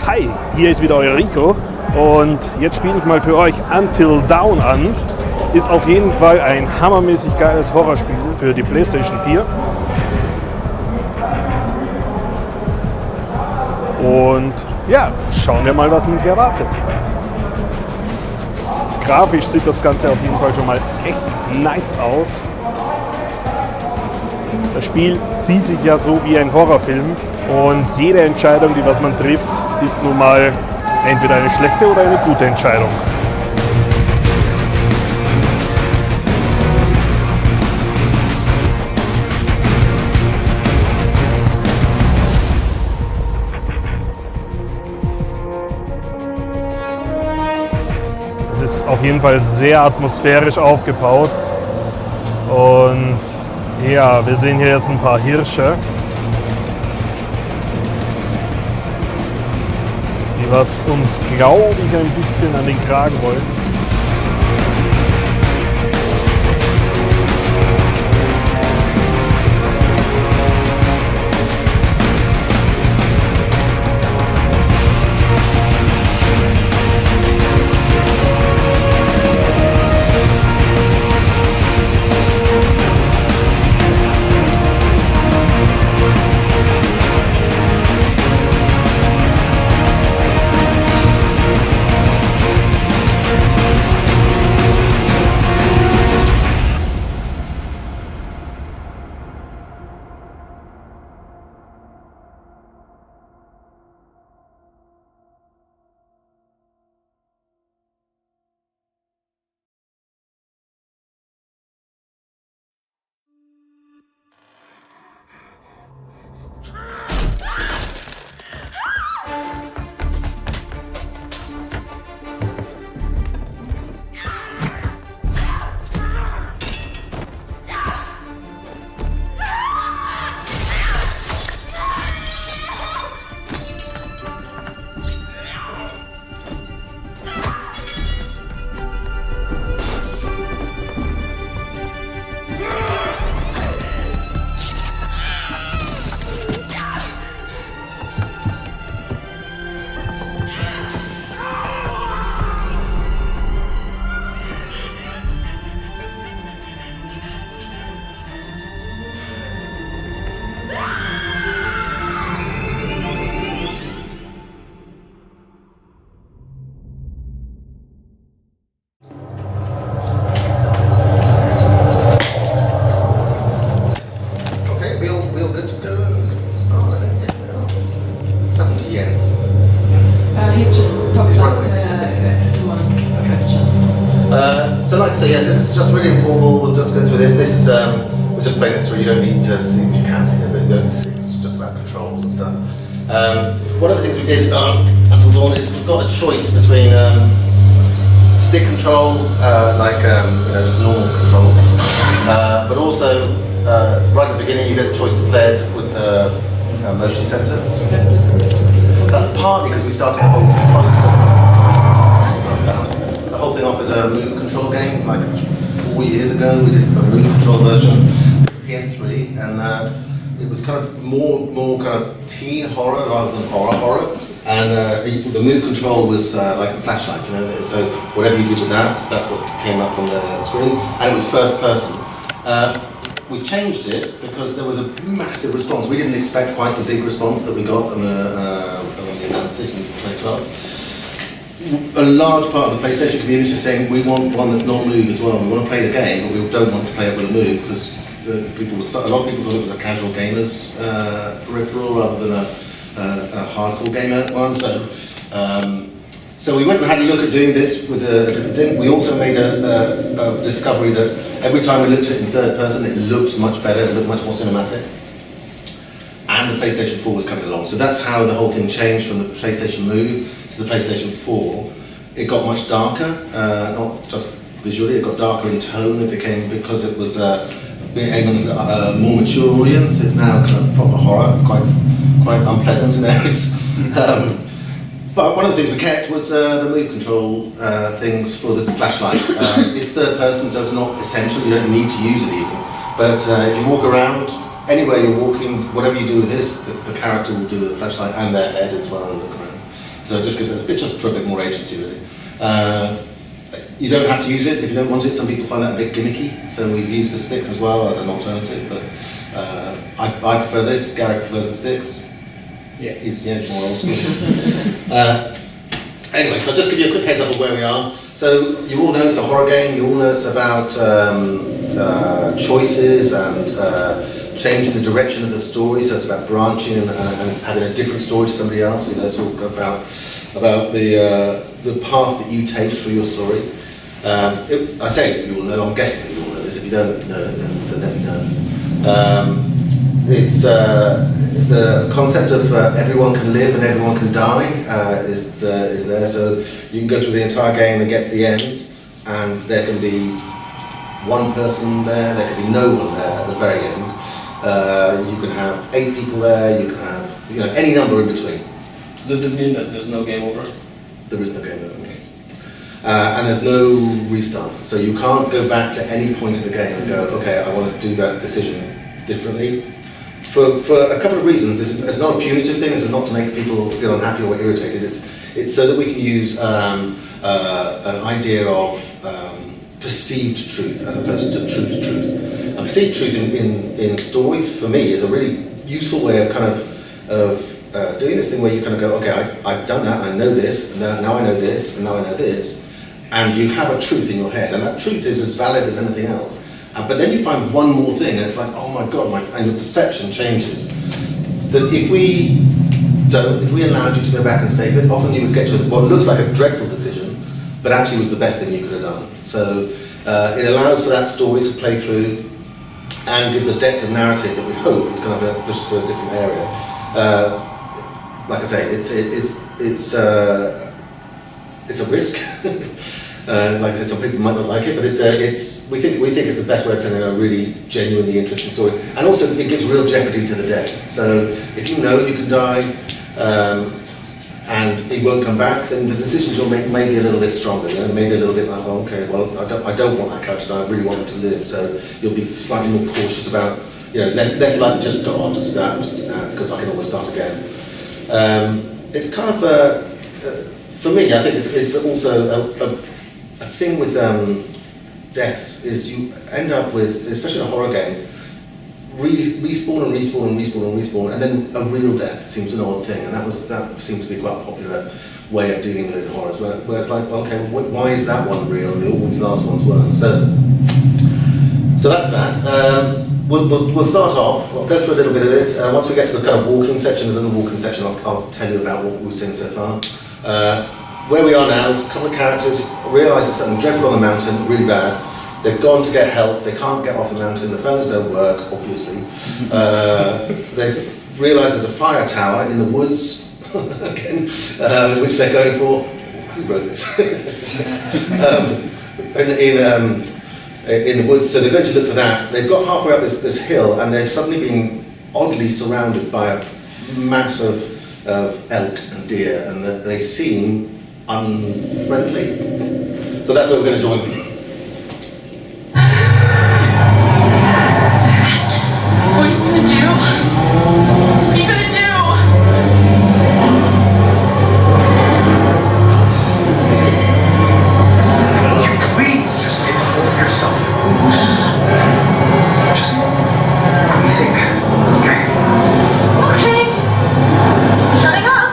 Hi, hier ist wieder euer Rico und jetzt spiele ich mal für euch Until Dawn an. Ist auf jeden Fall ein hammermäßig geiles Horrorspiel für die PlayStation 4. Und ja, schauen wir mal, was mich erwartet. Grafisch sieht das Ganze auf jeden Fall schon mal echt nice aus. Das Spiel zieht sich ja so wie ein Horrorfilm und jede Entscheidung, die was man trifft, ist nun mal entweder eine schlechte oder eine gute Entscheidung. Es ist auf jeden Fall sehr atmosphärisch aufgebaut und ja, wir sehen hier jetzt ein paar Hirsche, die was uns, glaube ich, ein bisschen an den Kragen wollen. So yeah, just really informal. We'll just go through this. This is we're just playing this through. You don't need to see. You can see it, but you don't need to see it. It's just about controls and stuff. One of the things we did until dawn is we've got a choice between stick control, just normal controls, but also right at the beginning you get the choice to play it with a motion sensor. That's partly because we started the whole process. The whole thing off as a move control game. Like 4 years ago, we did a move control version for PS3, and it was kind of more kind of teen horror rather than horror. And the move control was like a flashlight, you know. So whatever you did with that, that's what came up on the screen, and it was first person. We changed it because there was a massive response. We didn't expect quite the big response that we got when we announced it in 2012. A large part of the PlayStation community is saying we want one that's not move as well. We want to play the game, but we don't want to play it with a move because a lot of people thought it was a casual gamer's peripheral rather than a hardcore gamer one. So we went and had a look at doing this with a different thing. We also made a discovery that every time we looked at it in third person, it looked much better. It looked much more cinematic. And the PlayStation 4 was coming along. So that's how the whole thing changed from the PlayStation Move to the PlayStation 4. It got much darker, not just visually, it got darker in tone. It became, because it was being aimed at a more mature audience, it's now kind of proper horror, quite unpleasant in areas. But one of the things we kept was the move control things for the flashlight. It's third person, so it's not essential, you don't need to use it even. But if you walk around, anywhere you're walking, whatever you do with this, the character will do with the flashlight and their head as well. So it just gives us, it's just for a bit more agency really. You don't have to use it if you don't want it. Some people find that a bit gimmicky, so we've used the sticks as well as an alternative, but I prefer this, Gareth prefers the sticks. Yeah. He's more old school. Anyway, so I'll just give you a quick heads up of where we are. So you all know it's a horror game, you all know it's about choices and changing the direction of the story, so it's about branching and having a different story to somebody else. You know, it's all about the path that you take through your story. I say you all know, I'm guessing that you all know this. If you don't know, then let me know. It's the concept of everyone can live and everyone can die is there. So you can go through the entire game and get to the end, and there can be one person there, there can be no one there at the very end. You can have 8 people there, you can have any number in between. Does it mean that there's no game over? There is no game over. And there's no restart. So you can't go back to any point of the game and go, okay, I want to do that decision differently. For a couple of reasons. It's not a punitive thing. It's not to make people feel unhappy or irritated. It's so that we can use an idea of perceived truth as opposed to truth. And perceived truth in stories, for me, is a really useful way of doing this thing where you kind of go, okay, I've done that, I know this, and now I know this, and now I know this, and you have a truth in your head, and that truth is as valid as anything else. But then you find one more thing, and it's like, oh my god, and your perception changes. That if we allowed you to go back and save it, often you would get to what looks like a dreadful decision, but actually was the best thing you could have done. So it allows for that story to play through, and gives a depth of narrative that we hope is going to push to a different area. Like I say, it's a risk. Like I said, some people might not like it, but we think it's the best way of telling a really genuinely interesting story, and also it gives real jeopardy to the deaths. So if you know you can die and it won't come back, then the decisions you'll make may be a little bit stronger. Maybe a little bit like, oh, okay, well, I don't want that character to die. I really want him to live. So you'll be slightly more cautious about, less likely just go, I'll just do that, because I can always start again. It's kind of for me, I think it's also a thing with deaths is you end up with, especially in a horror game, respawn and respawn and respawn and respawn, and then a real death seems an odd thing, and that seems to be quite a popular way of dealing with it in horrors, where it's like, okay, why is that one real and all these last ones weren't? So that's that. We'll start off. We'll go through a little bit of it. Once we get to the kind of walking section, there's a little walking section. I'll tell you about what we've seen so far. Where we are now is a couple of characters realise there's something dreadful on the mountain, really bad. They've gone to get help, they can't get off the mountain, the phones don't work, obviously. They've realised there's a fire tower in the woods, again, which they're going for. Who wrote this? In the woods, so they're going to look for that. They've got halfway up this hill, and they've suddenly been oddly surrounded by a mass of elk and deer, and they seem unfriendly. So that's where we're going to join them. What are you going to do? What are you going to do? Would you please just inform yourself? Just let me think, okay? Okay. Shutting up.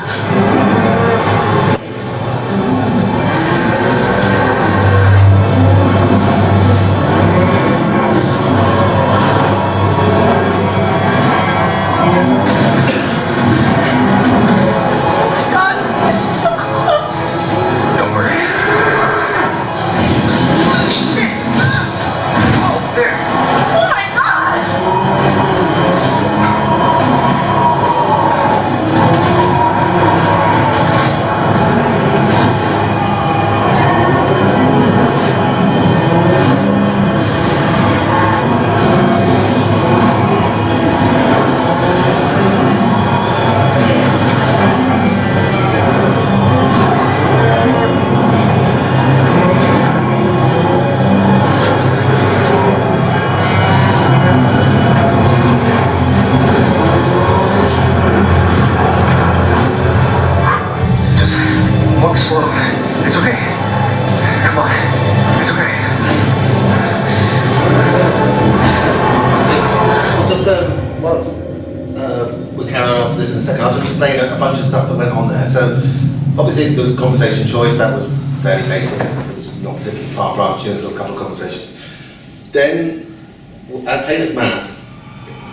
slow. It's okay. Come on. It's okay. We'll just, we'll carry on after this in a second. I'll just explain a bunch of stuff that went on there. So, obviously, there was conversation choice. That was fairly basic. It was not particularly far-branching. There was a couple of conversations. Then, at Painter's Mat,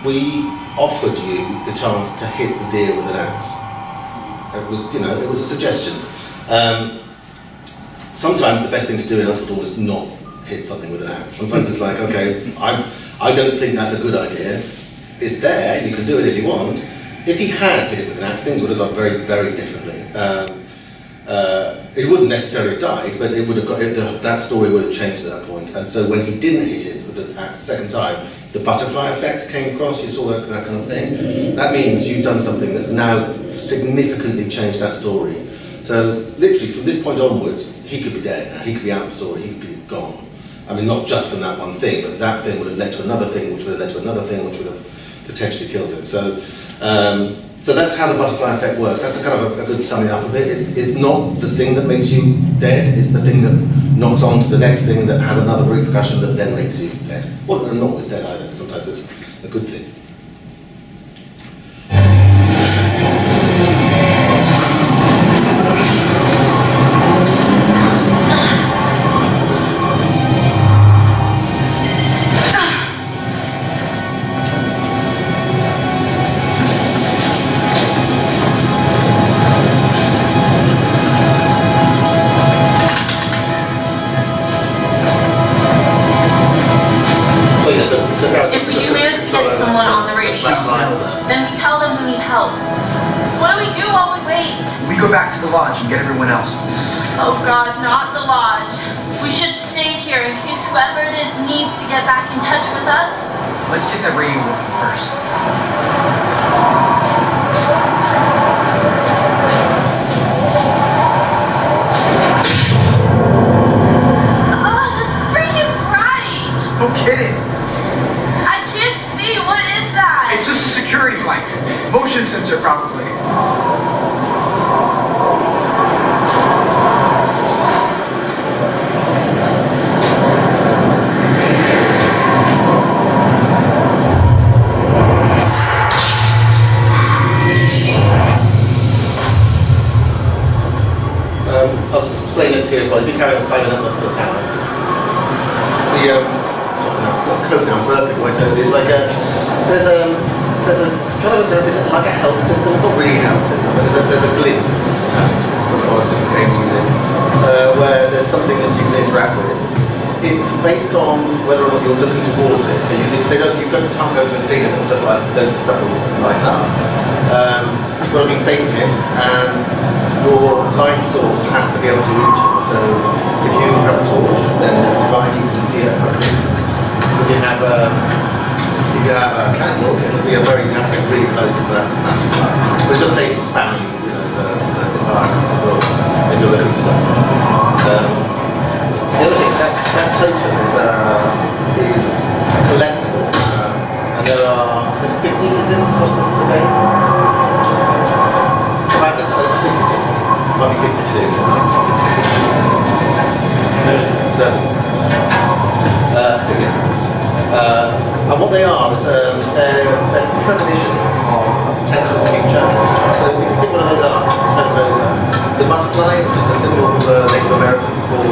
we offered you the chance to hit the deer with an axe. It was, it was a suggestion. Sometimes the best thing to do in Until Dawn is not hit something with an axe. Sometimes it's like, okay, I don't think that's a good idea. It's there, you can do it if you want. If he had hit it with an axe, things would have gone very, very differently. It wouldn't necessarily have died, but it would have got that story would have changed at that point. And so when he didn't hit it with the axe the second time, the butterfly effect came across. You saw that kind of thing. That means you've done something that's now significantly changed that story. So literally from this point onwards, he could be dead now. He could be out of the story. He could be gone. I mean, not just from that one thing, but that thing would have led to another thing, which would have led to another thing, which would have potentially killed him. So, so that's how the butterfly effect works. That's a kind of a good summing up of it. It's not the thing that makes you dead. It's the thing that knocks on to the next thing that has another repercussion that then makes you dead. Well, not always dead either. Sometimes it's a good thing. If we do manage to get someone on the radio, then we tell them we need help. What do we do while we wait? We go back to the lodge and get everyone else. Oh God, not the lodge. We should stay here in case whoever it is needs to get back in touch with us. Let's get that radio working first. Oh, that's freaking bright! No kidding. It's just a security blanket. Motion sensor, probably. I'll just explain this here as well. If you carry on climbing up the tower, I've got a coat now, I'm burping away, so it's like there's a kind of it's like a help system. It's not really a help system, but there's a glint from a lot of different games using where there's something that you can interact with. It's based on whether or not you're looking towards it. So you can't go to a scene and it'll just like loads of stuff will light up. You've got to be facing it, and your light source has to be able to reach it. So if you have a torch, then that's fine. You can see it at a distance. If you have a candle, it'll be you have to get really close to that flashing light. But it just saves spamming, the environment to build if you're looking for something. The other thing is that totem is collectible, and there are, I think, 50 is it across the game? About this, I think it's 50. It might be 52. 30. So yes. And what they are is they're premonitions of a potential future. So if you pick one of those up, turn it over. The butterfly, which is a symbol for Native Americans for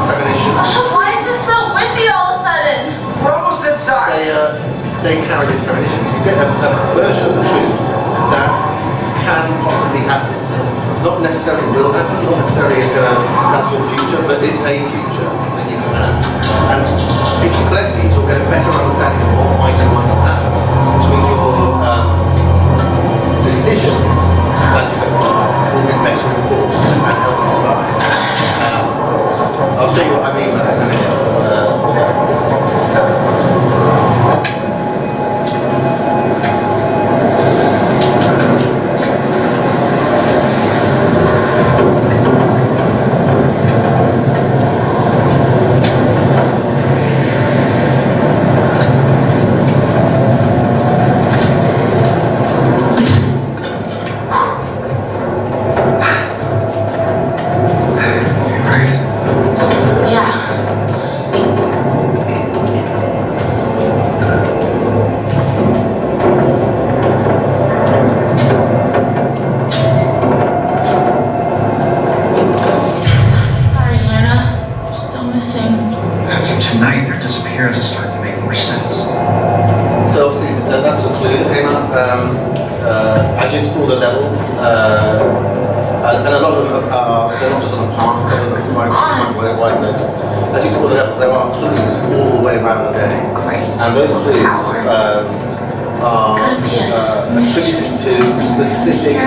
premonition. Why is this so windy all of a sudden? We're almost inside. They carry these premonitions. You get a version of the truth that can possibly happen still. Not necessarily will happen, not necessarily is that's your future, but it's a future that you can have. And if you collect these, you'll get a better understanding of what might and might not happen, which means your decisions as you go forward will be better informed and help you survive. I'll show you what I mean by that in a minute. the levels, and a lot of them they're not just on a path, some of them are quite wide open. As you explore the levels, there are clues all the way around the game, and those clues are attributed to specific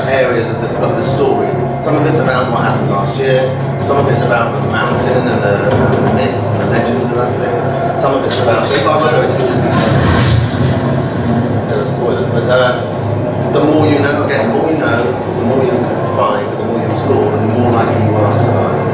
areas of the story. Some of it's about what happened last year, some of it's about the mountain and the myths and the legends and that thing. Some of it's about, if I won't go into the details, there are spoilers, but the more you know, again, the more you know, the more you find, the more you explore, the more likely you are to survive.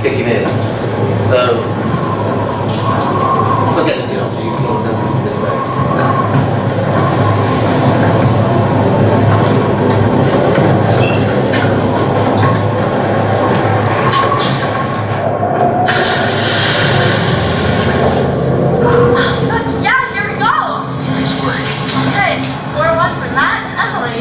Kicking in. So, again, you know, so you can notice this at this stage. Yeah, here we go. Nice work. Okay, 4-1 for Matt and Emily.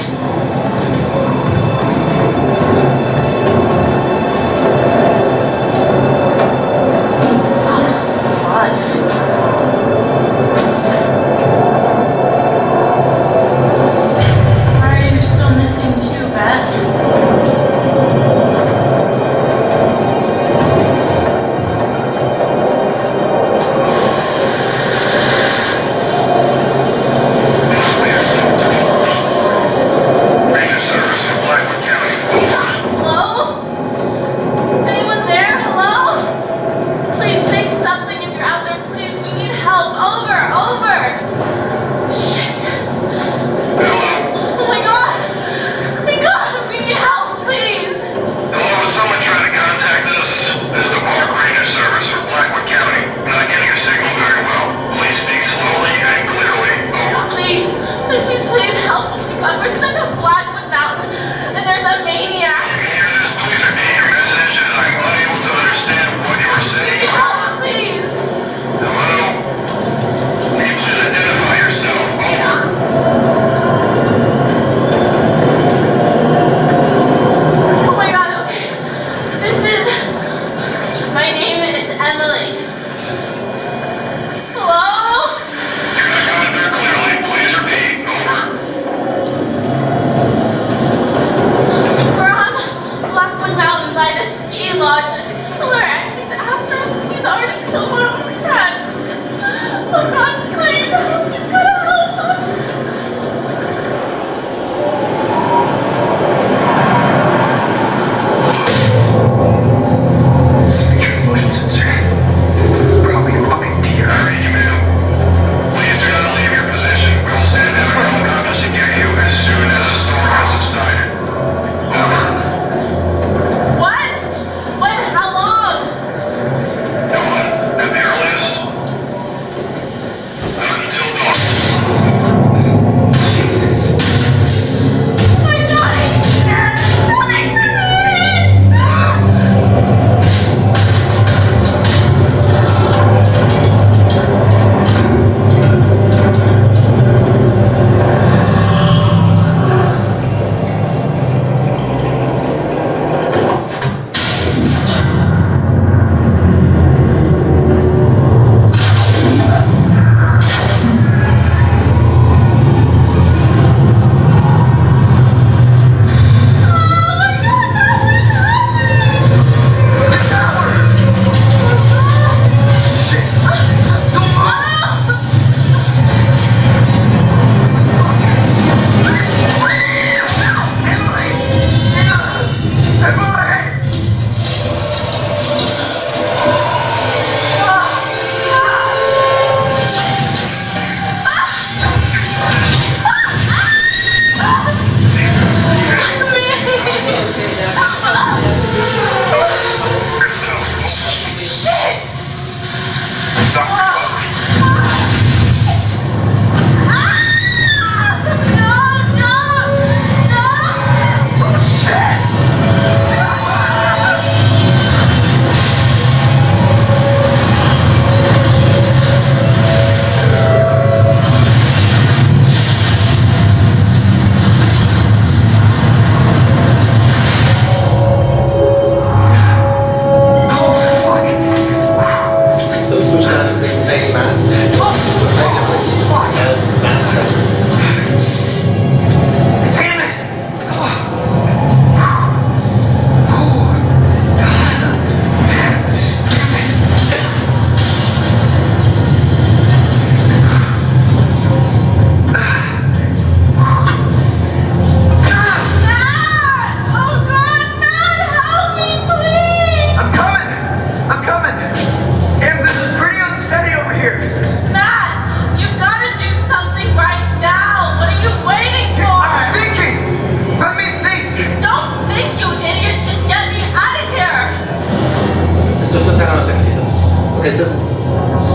Okay, so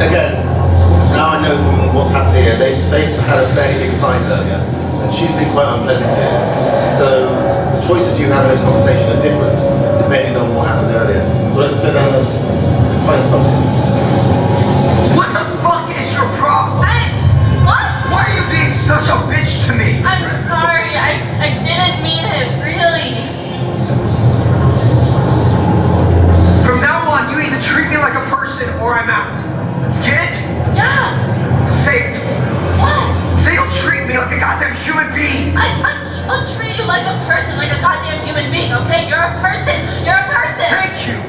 again, now I know from what's happened here, they've had a fairly big fight earlier, and she's been quite unpleasant here. So the choices you have in this conversation are different depending on what happened earlier. So I can go down and try and sort it. What the fuck is your problem? What? Why are you being such a bitch to me? I'm sorry, I didn't mean it, really. From now on, you either treat me like a person or I'm out. Get it? Yeah. Say it. What? Say you'll treat me like a goddamn human being. I'll treat you like a person, like a goddamn human being, okay? You're a person. You're a person. Thank you.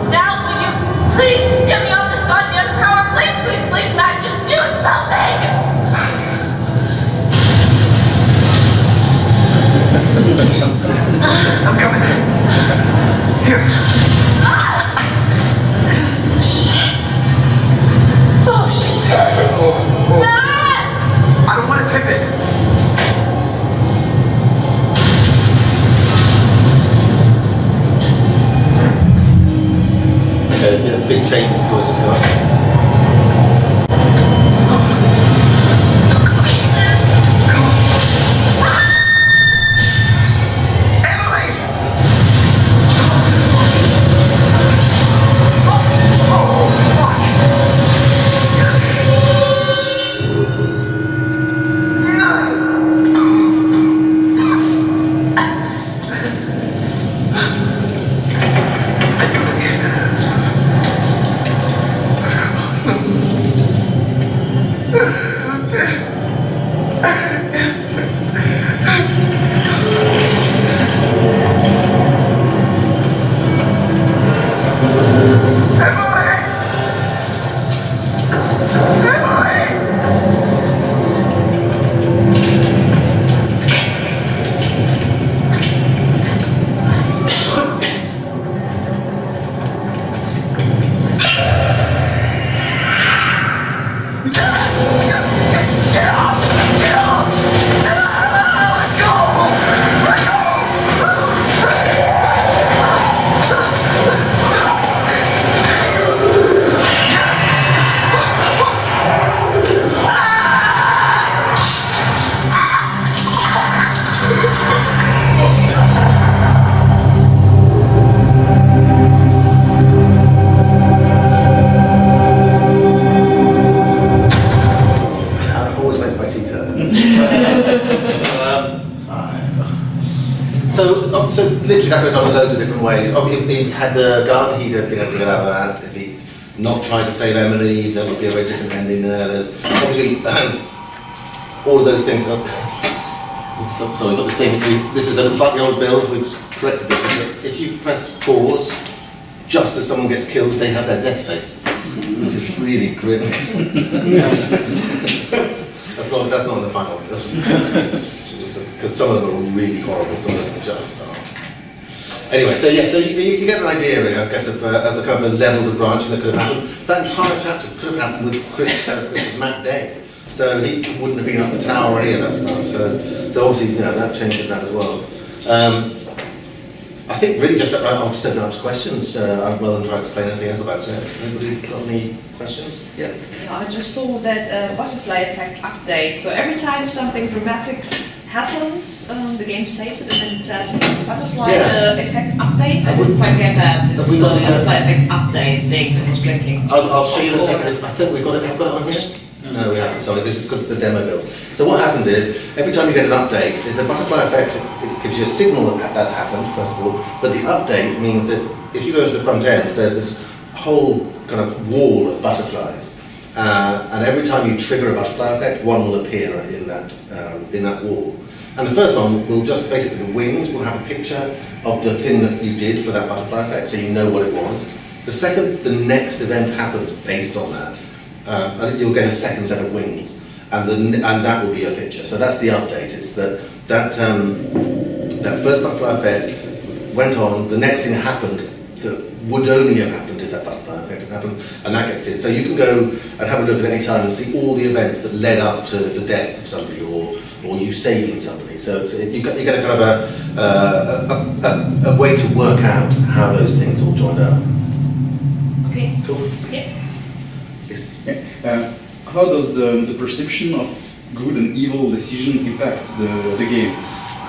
Now, will you please get me off this goddamn tower? Please, please, please, Matt, just do something. I'm coming. Here. Shit. Oh, shit. Oh. Matt! I don't want to tip it. Okay, a big change in stories just going. So literally that could have gone in loads of different ways. If he had the gun, he'd have been able to get out of that. If he not tried to save Emily, there would be a very different ending there. There's obviously all of those things. Sorry, we've got this thing. This is a slightly old build. We've corrected this. If you press pause, just as someone gets killed, they have their death face. This is really grim. That's not in the final build. Because some of them are really horrible, some of them are just are. Anyway, so yeah, so you get an idea, really, I guess, of the kind of the levels of branching that could have happened. That entire chapter could have happened with Chris Matt dead. So he wouldn't have been up the tower or any of that stuff. So obviously, you know, that changes that as well. I think really just, I'll just open up to questions rather than try to explain anything else about it. Anybody got any questions? Yeah. I just saw that butterfly effect update. So every time something dramatic happens, the game saves it and then it says butterfly effect update. I didn't quite get that. It's we got the butterfly effect update thing that was blinking. I'll show you in a second. I think we've got it. Have got it on here? No, we haven't. Sorry, this is because it's a demo build. So what happens is, every time you get an update, the butterfly effect, it gives you a signal that that's happened, first of all, but the update means that if you go to the front end, there's this whole kind of wall of butterflies. And every time you trigger a butterfly effect, one will appear in that wall. And the first one will just basically, the wings will have a picture of the thing that you did for that butterfly effect, so you know what it was. The second the next event happens based on that, you'll get a second set of wings, and that will be a picture. So that's the update. It's that first butterfly effect went on. The next thing that happened that would only have happened if that butterfly effect had happened, and that gets in. So you can go and have a look at any time and see all the events that led up to the death of somebody or you saving somebody. So you get a kind of a way to work out how those things all joined up. Okay. Cool. Yeah. Yes. How does the perception of good and evil decision impact the game?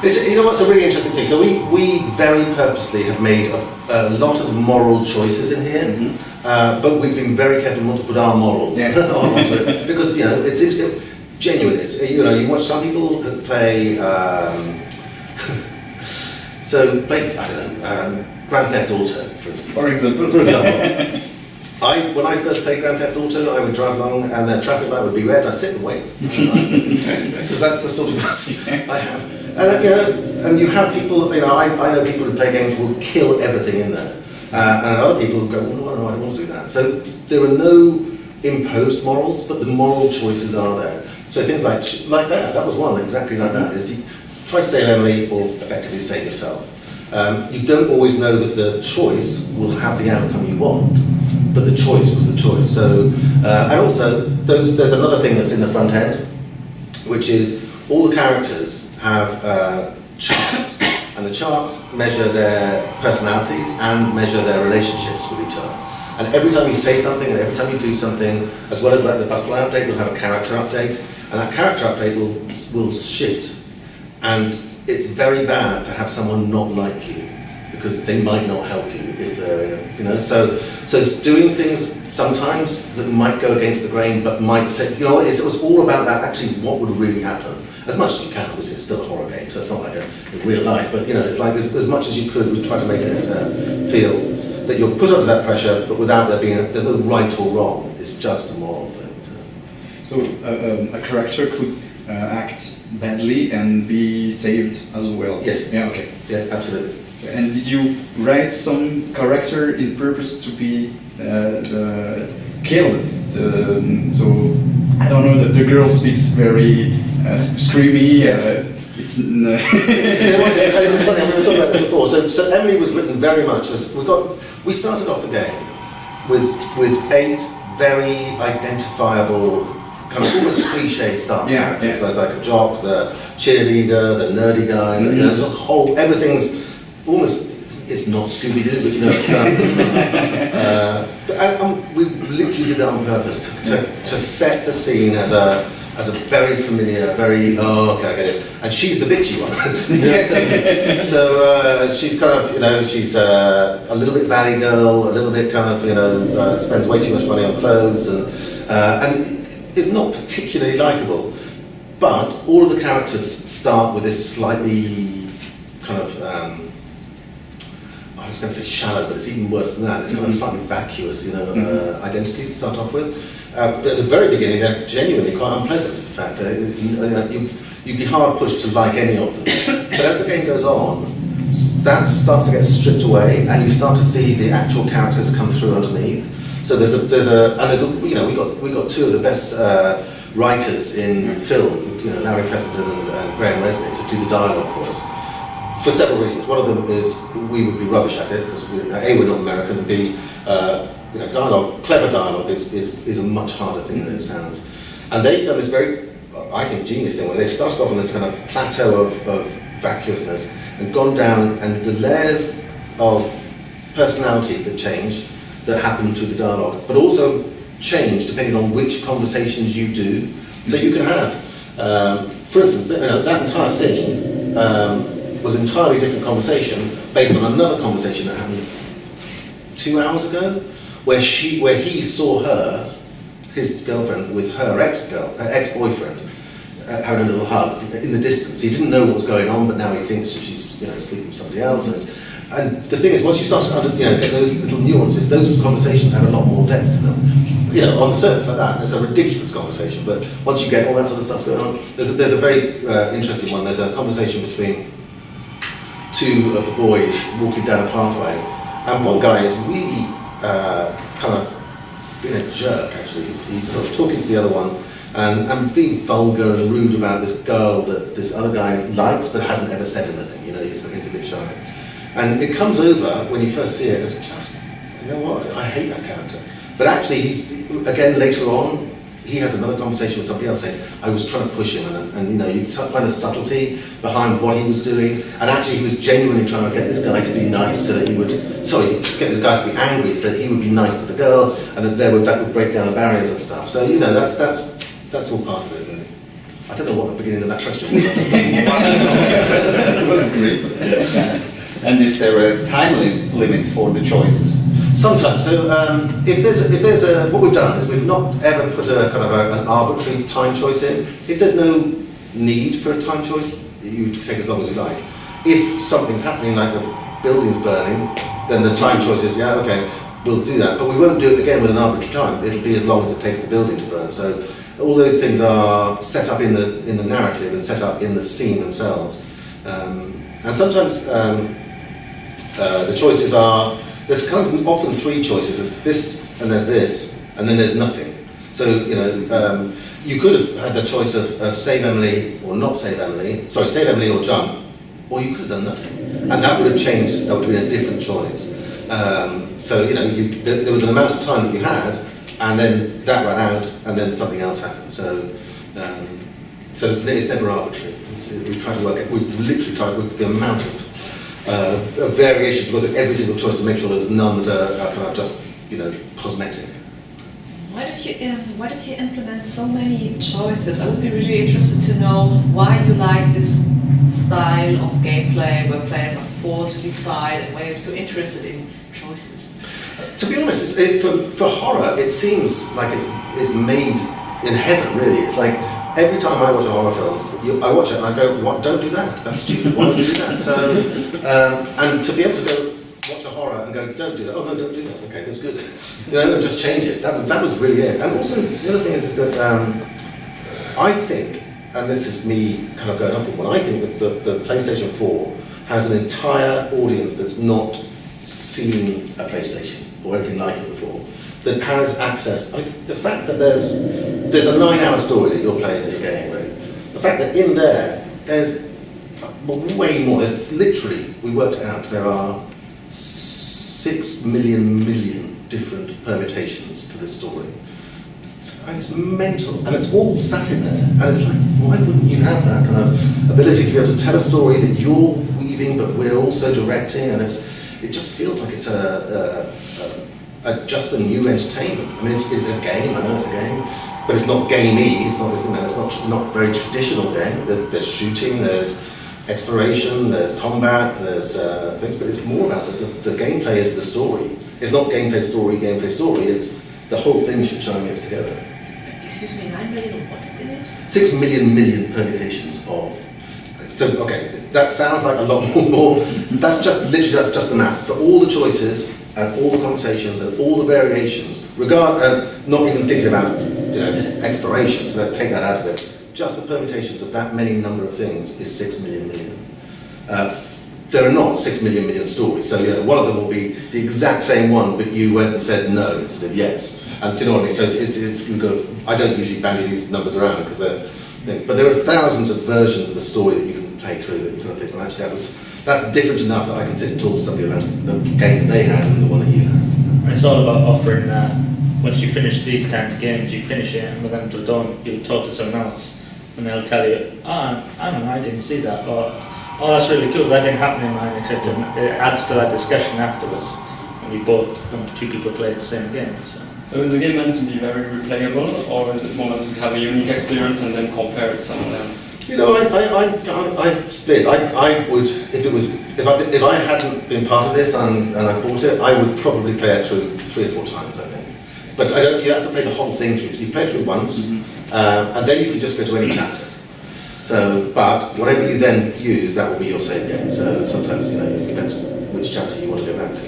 You know what's a really interesting thing? So we very purposely have made a lot of moral choices in here, but we've been very careful not to put our morals onto it because it's genuineness. You watch some people play. Play I don't know Grand Theft Auto, for instance. For example. When I first played Grand Theft Auto, I would drive along and the traffic light would be red. I'd sit and wait because that's the sort of person I have. And you have people. I know people who play games will kill everything in there, and other people who go, no, I don't want to do that. So there are no imposed morals, but the moral choices are there. So things like that. That was one exactly like that. Is you try to save Emily or effectively save yourself. You don't always know that the choice will have the outcome you want, but the choice was the choice. So, and also, there's another thing that's in the front end, which is all the characters have charts, and the charts measure their personalities and measure their relationships with each other. And every time you say something and every time you do something, as well as like the butterfly update, you'll have a character update, and that character update will shift. And it's very bad to have someone not like you, because they might not help you if they're so doing things sometimes that might go against the grain, but might say, it was all about that actually what would really happen, as much as you can. Obviously it's still a horror game, so it's not like a real life, but it's like as much as you could, we try to make it feel that you're put under that pressure, but without there's no right or wrong, it's just a moral thing. So a character could act badly and be saved as well. Yes. Yeah. Okay. Yeah, absolutely. And did you write some character in purpose to be killed? So I don't know. The girl speaks very screamy. Yes. It's funny. We were talking about this before. So Emily was written very much as we started off the game with 8 very identifiable, kind of almost cliche style characters. Yeah. There's like a jock, the cheerleader, the nerdy guy. There's a whole everything's almost. It's not Scooby-Doo, but it's kind of. We literally did that on purpose to set the scene as a very familiar, very okay, I get it. And she's the bitchy one. So she's kind of she's a little bit valley girl, a little bit kind of spends way too much money on clothes and is not particularly likable. But all of the characters start with this slightly kind of I was going to say shallow, but it's even worse than that. It's kind of slightly vacuous, identities to start off with. But at the very beginning, they're genuinely quite unpleasant. In fact, you'd be hard pushed to like any of them. But as the game goes on, that starts to get stripped away, and you start to see the actual characters come through underneath. So we got 2 of the best writers in film, Larry Fessenden and Graham Resnick, to do the dialogue for us. For several reasons. One of them is we would be rubbish at it because we're not American, and B, clever dialogue is a much harder thing than it sounds. And they've done this very, I think, genius thing where they've started off on this kind of plateau of vacuousness and gone down, and the layers of personality that change that happen through the dialogue, but also change depending on which conversations you do. So you can have, for instance, that entire scene was an entirely different conversation based on another conversation that happened 2 hours ago, where he saw his girlfriend with her ex-boyfriend, having a little hug in the distance. He didn't know what was going on, but now he thinks she's sleeping with somebody else. And the thing is, once you start to get those little nuances, those conversations have a lot more depth to them. On the surface like that, it's a ridiculous conversation, but once you get all that sort of stuff going on, there's a very interesting one. There's a conversation between 2 of the boys walking down a pathway, and one guy is really kind of being a jerk. Actually, he's sort of talking to the other one and being vulgar and rude about this girl that this other guy likes but hasn't ever said anything. He's a bit shy, and it comes over when you first see it as just, I hate that character. But actually, he's again later on, he has another conversation with somebody else saying, I was trying to push him, and you know, you find the subtlety behind what he was doing, and actually he was genuinely trying to get this guy to be nice so that he would, get this guy to be angry so that he would be nice to the girl, and that would break down the barriers and stuff. So, you know, that's all part of it, really. I don't know what the beginning of that question was. That was great. And is there a time limit for the choices? Sometimes. So if there's a what we've done is we've not ever put a kind of an arbitrary time choice in. If there's no need for a time choice, you take as long as you like. If something's happening, like the building's burning, then the time choice is, yeah, okay, we'll do that. But we won't do it again with an arbitrary time. It'll be as long as it takes the building to burn. So all those things are set up in the narrative and set up in the scene themselves. And sometimes the choices are, there's kind of often three choices. There's this, and there's this, and then there's nothing. So, you know, you could have had the choice of save Emily or not save Emily, sorry, save Emily or jump, or you could have done nothing. And that would have changed, that would have been a different choice. So, you know, there was an amount of time that you had, and then that ran out, and then something else happened. So it's never arbitrary. We try to work it, we literally try with the amount of variations, we go through every single choice to make sure there's none that are kind of just, you know, cosmetic. Why did you implement so many choices? I would be really interested to know why you like this style of gameplay where players are forced to decide and why you're so interested in choices. To be honest, for horror, it seems like it's made in heaven, really. It's like every time I watch a horror film, I watch it and I go, "What? Don't do that. That's stupid. Why would you do that?" So, and to be able to go watch a horror and go, "Don't do that. Oh no, don't do that. Okay, that's good." You know, and just change it. That was really it. And also, the other thing is that I think, and this is me kind of going up on one, I think that the PlayStation 4 has an entire audience that's not seen a PlayStation or anything like it before, that has access. The fact that there's a 9-hour story that you're playing this game, right? The fact that in there's way more. There's literally, we worked it out, there are 6 million different permutations for this story. And it's mental, and it's all sat in there. And it's like, why wouldn't you have that kind of ability to be able to tell a story that you're weaving, but we're also directing? And it just feels like it's just a new entertainment. I mean, it's a game. I know it's a game, but it's not gamey. It's not very traditional game. There's shooting, there's exploration, there's combat, there's things, but it's more about the gameplay is the story. It's not gameplay story. It's the whole thing should try and mix together. Excuse me, 9 million of what is in it? 6 million permutations of. So okay, that sounds like a lot more. That's just the maths. For all the choices and all the conversations and all the variations, not even thinking about exploration. So take that out of it. Just the permutations of that many number of things is 6 million. There are not 6 million stories. So one of them will be the exact same one, but you went and said no instead of yes. And do you know what I mean? So I don't usually bandy these numbers around because but there are thousands of versions of the story that you can play through that you kind of think, well, actually that's different enough that I can sit and talk to somebody about the game that they had and the one that you had. It's all about offering that. Once you finish these kind of games, you finish it, and then until dawn, you talk to someone else, and they'll tell you, I didn't see that, or oh, that's really cool, that didn't happen in mine, except it adds to that discussion afterwards, and you both, two people play the same game. So is the game meant to be very replayable, or is it more meant to have a unique experience and then compare it to someone else? I split. I would, if I hadn't been part of this and I bought it, I would probably play it through 3 or 4 times, I think. But you have to play the whole thing through. You play through once, and then you can just go to any chapter. So, but whatever you then use, that will be your save game. So sometimes, it depends which chapter you want to go back to.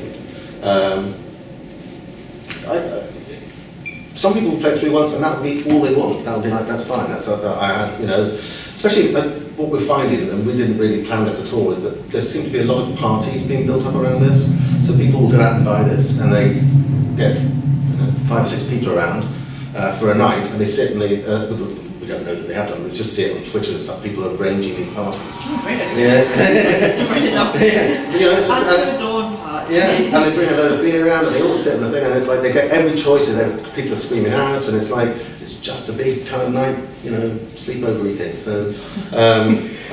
Some people play through once, and that will be all they want. That will be like, that's fine. Especially what we're finding, and we didn't really plan this at all, is that there seem to be a lot of parties being built up around this. So people will go out and buy this, and they get 5 or 6 people around for a night, and they sit and we don't know that they have done. We just see it on Twitter and stuff. People are arranging these parties. Oh, really? Yeah. It's just, It's just, until dawn party. God. Yeah, and they bring a load of beer around and they all sit on the thing and it's like they get every choice and then people are screaming out and it's like, it's just a big kind of night, sleepover-y thing. So,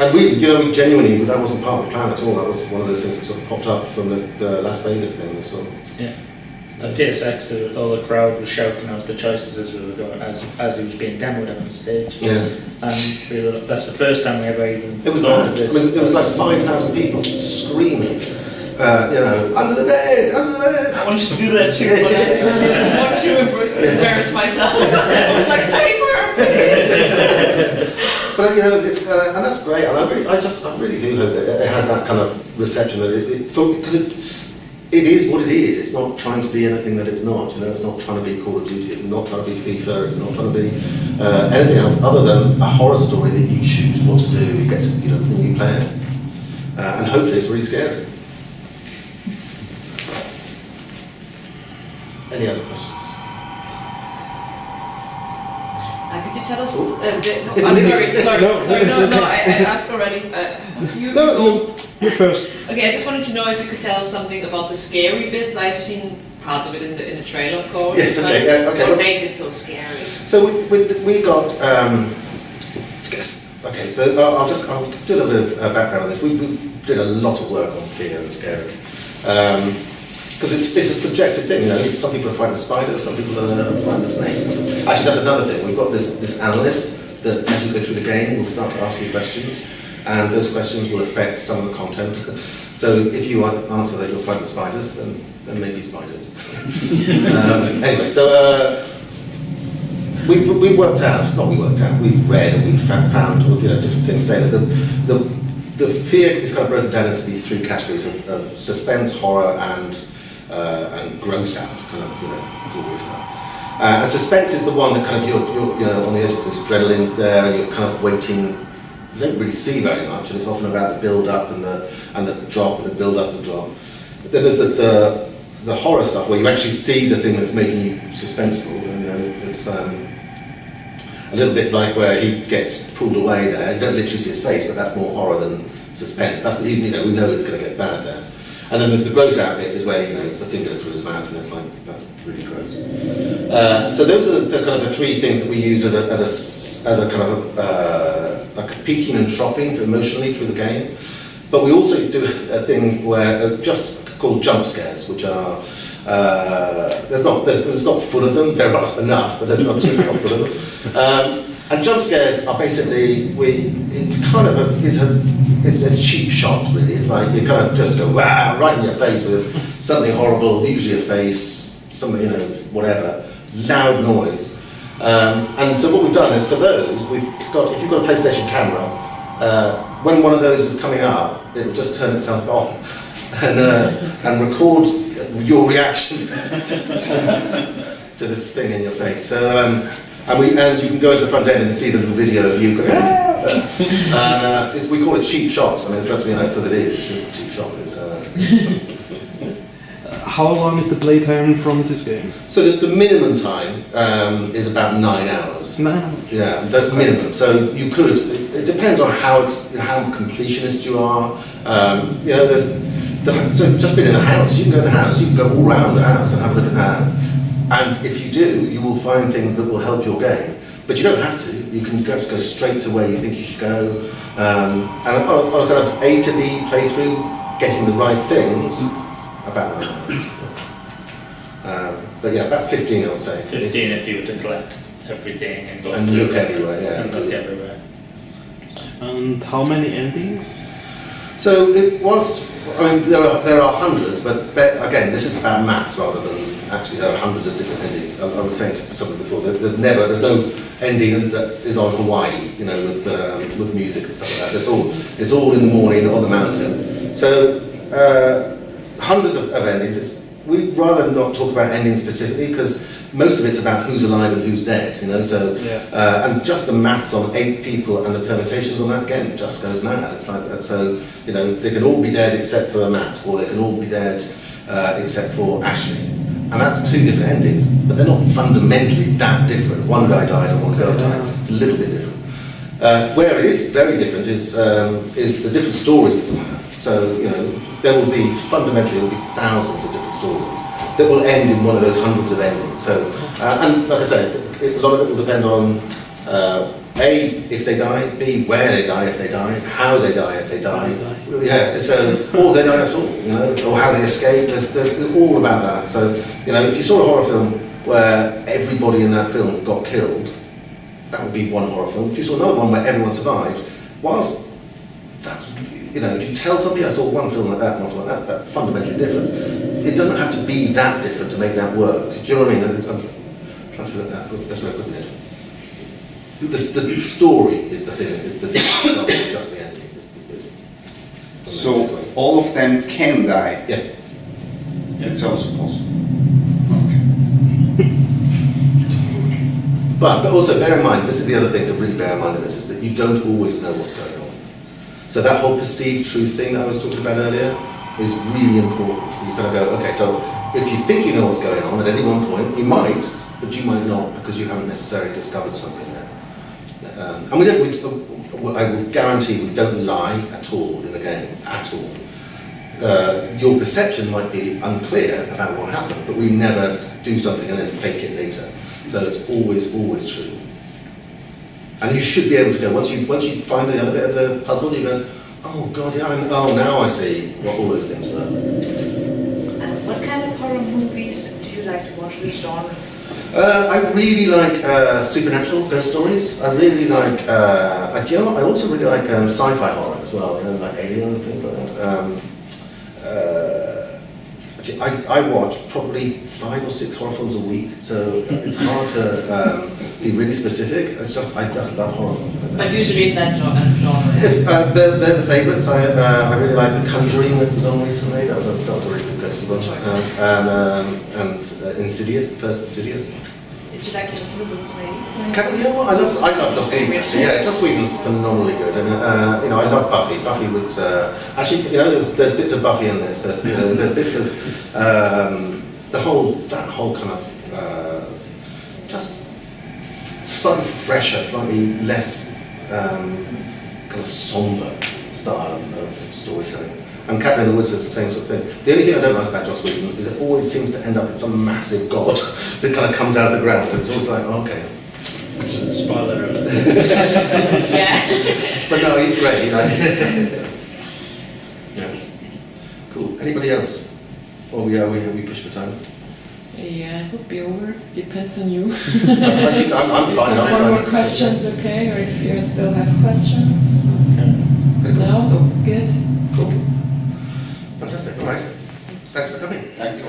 and we genuinely, that wasn't part of the plan at all. That was one of those things that sort of popped up from the Las Vegas thing. Yeah. At PSX, all the crowd was shouting out the choices as we were going, as he was being demoed on stage. Yeah. And that's the first time we ever even. It was mad. It was like 5,000 people screaming. Under the bed, under the bed. I wanted to do that too, but I didn't want to embarrass myself. I was like, save her, please. But and that's great. And I really do hope that it has that kind of reception that because it is what it is. It's not trying to be anything that it's not. It's not trying to be Call of Duty. It's not trying to be FIFA. It's not trying to be anything else other than a horror story that you choose what to do. You get to when you play it, and hopefully it's really scary. Any other questions? Could you tell us a bit? I'm sorry. No, I asked already. You first. Okay, I just wanted to know if you could tell us something about the scary bits. I've seen parts of it in the trailer, of course. Yes, okay. What makes it so scary? So we got. Okay, so I'll do a little bit of background on this. We did a lot of work on fear and scary. Because it's a subjective thing, Some people are frightened of spiders, some people are frightened of snakes. Actually, that's another thing. We've got this analyst that, as you go through the game, will start to ask you questions, and those questions will affect some of the content. So if you answer that you're frightened of spiders, then maybe spiders. Anyway, so we've read and we've found different things saying that the fear is kind of broken down into these three categories of suspense, horror, and gross out, kind of gory stuff. And suspense is the one that kind of you're on the edges, the adrenaline's there, and you're kind of waiting. You don't really see very much, and it's often about the build up and the drop, and the build up and the drop. But then there's the horror stuff where you actually see the thing that's making you suspenseful. It's a little bit like where he gets pulled away there. You don't literally see his face, but that's more horror than suspense. That's we know it's going to get bad there. And then there's the gross out bit, is where the thing goes through his mouth, and it's like that's really gross. So those are the kind of the three things that we use as a kind of like a peaking and troughing emotionally through the game. But we also do a thing where just called jump scares, which are there's not full of them. There are enough, but there's not full of them. And jump scares are basically it's a cheap shot, really. It's like you kind of just go wow right in your face with something horrible, usually a face, something whatever, loud noise. And so what we've done is for those if you've got a PlayStation camera, when one of those is coming up, it will just turn itself on and record your reaction to this thing in your face. So. And you can go to the front end and see the little video of you going, we call it cheap shots. I mean, it's because it is. It's just a cheap shot. How long is the playtime from this game? So the minimum time is about 9 hours. 9 hours. Yeah, that's minimum. So you could. It depends on how completionist you are. So just being in the house, you can go in the house. You can go all around the house and have a look at that. And if you do, you will find things that will help your game. But you don't have to. You can go straight to where you think you should go. And on a kind of A to B playthrough, getting the right things, about 9 hours. But yeah, about 15, I would say. 15 if you were to collect everything and go and look everywhere. Yeah, and look everywhere. And how many endings? So there are hundreds, but again, this is about maths rather than actually there are hundreds of different endings. I was saying to somebody before that there's no ending that is on Hawaii, with music and stuff like that. It's all in the morning on the mountain. So hundreds of endings. We'd rather not talk about endings specifically because most of it's about who's alive and who's dead, So and just the maths on 8 people and the permutations on that again just goes mad. It's like that. So they can all be dead except for Matt, or they can all be dead except for Ashley, and that's 2 different endings, but they're not fundamentally that different. One guy died and one girl died. It's a little bit different. Where it is very different is the different stories that you have. So, you know, there will be, fundamentally, there will be thousands of different stories that will end in one of those hundreds of endings. So, and like I said, a lot of it will depend on A, if they die, B, where they die if they die, how they die if they die. Yeah, so, or they die at all, you know, or how they escape. There's all about that. So, you know, if you saw a horror film where everybody in that film got killed, that would be one horror film. If you saw another one where everyone survived, whilst that's, you know, if you tell somebody I saw one film like that and one film like that, that's fundamentally different. It doesn't have to be that different to make that work. Do you know what I mean? I'm trying to think that. What's the best way of putting it? The story is the thing, is the not just the ending. So all of them can die? Yeah. It's also possible. But also bear in mind, this is the other thing to really bear in mind in this, is that you don't always know what's going on. So that whole perceived truth thing that I was talking about earlier is really important. You've got to go, okay, so if you think you know what's going on at any one point, you might, but you might not, because you haven't necessarily discovered something yet. And I will guarantee we don't lie at all in the game, at all. Your perception might be unclear about what happened, but we never do something and then fake it later. So it's always true. And you should be able to go, once you find the other bit of the puzzle, you go, oh god, yeah, now I see what all those things were. What kind of horror movies do you like to watch? Which genres? I really like supernatural ghost stories. I really like, I also really like sci-fi horror as well, you know, like Alien and things like that. I watch probably 5 or 6 horror films a week, so it's hard to be really specific. I just love horror films. But usually in that genre. They're the favourites. I really like The Conjuring that was on recently. That was a really good ghosty one. And Insidious, the first Insidious. Did you like his movements maybe? You know what? I love Joss Whedon. Yeah, Joss Whedon's phenomenally good, and you know, I love Buffy. Buffy was actually, you know, there's bits of Buffy in this. There's bits of that whole kind of just slightly fresher, slightly less kind of somber style of storytelling. And Cabin in the Woods is the same sort of thing. The only thing I don't like about Joss Whedon is it always seems to end up in some massive god that kind of comes out of the ground, and it's always like, oh, okay. Spoiler alert. Yeah. But no, he's great. You know, he's fantastic. Yeah. Cool. Anybody else? Or we push for time? Yeah, it would be over. Depends on you. I'm fine. One more question's okay, or if you still have questions. No? Cool. Good. Cool. Fantastic. All right. Thanks for coming. Thanks.